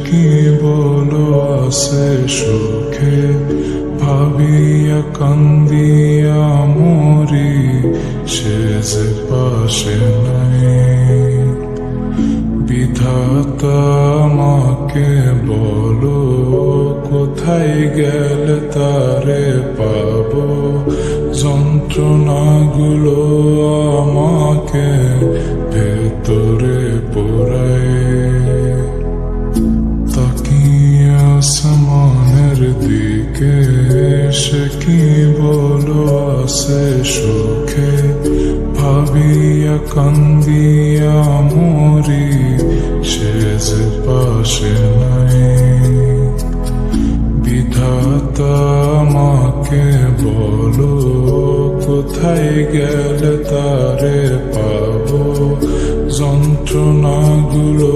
কি বলো আছে সুখে, ভাবিয়া কান্দিয়া মরি, সে যে পাশে নাই। বিধাতা আমাকে বলো, কোথায় গেলে তারে পাবো, যন্ত্রণাগুলো আমাকে ভেতরে পোড়ায়। তাকিয়ে আসমানের দিকে, সে কি বলো আছে সুখে, ভাবিয়া কান্দিয়া মরি, সে যে পাশে নাই। বিধাতা আমাকে বলো, কোথায় গেলে তারে পাবো, যন্ত্রণাগুলো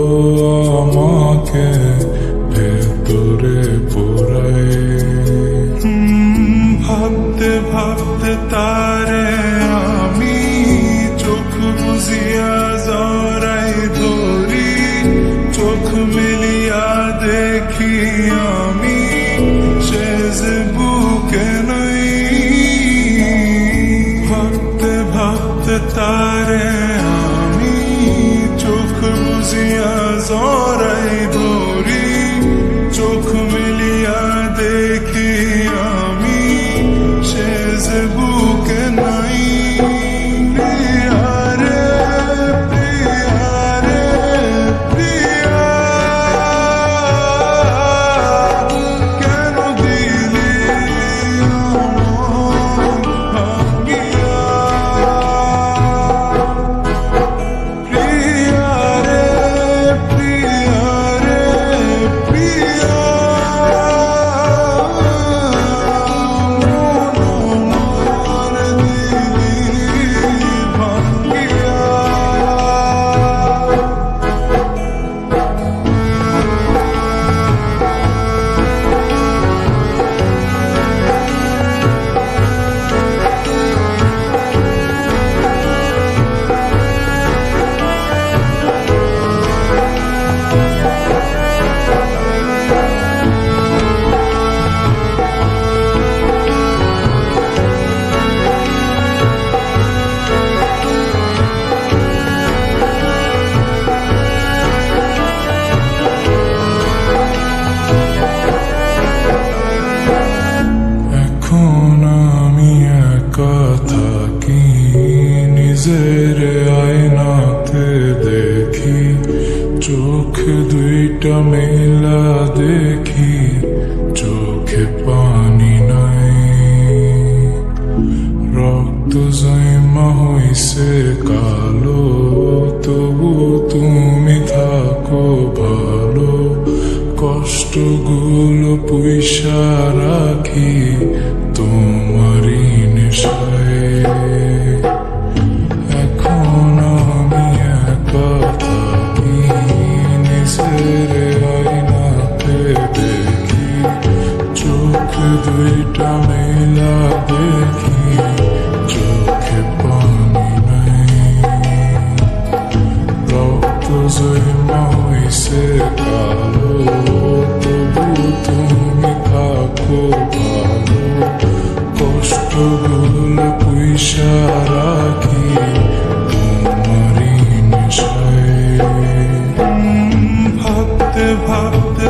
আমাকে ভেতরে পোড়ায়। ভাবতে ভাবতে তারে আমি চোখ বুঝিয়া জড়াই ধরি, চোখ মিলিয়া দেখি আমি, সে যে বুকে নাই। ভাবতে ভাবতে তারে আমি চোখ বুঝিয়া জড়াই ধরি, চোখ মিলিয়া দেখি আমি, সে যে বুকে নাই। থাকি নিজের আয়নাতে দেখি, চোখ দুইটা মেলা দেখি, চোখে পানি নাই। রক্ত জমা হইছে কালো, তবু তুমি থাকো ভালো, কষ্টগুলো পুইসা রাখি তোমারই নেশায়। এখন আমি একা থাকি নিজের আয়নাতে দেখি, চোখ দুইটা মেলা দেখি, চোখে পানি নাই। রক্ত জমা হইছে কালো, তবু তুমি থাকো ভালো, কষ্টগুলো পুইসা রাখি তোমারই নেশায়। ভাবতে ভাবতে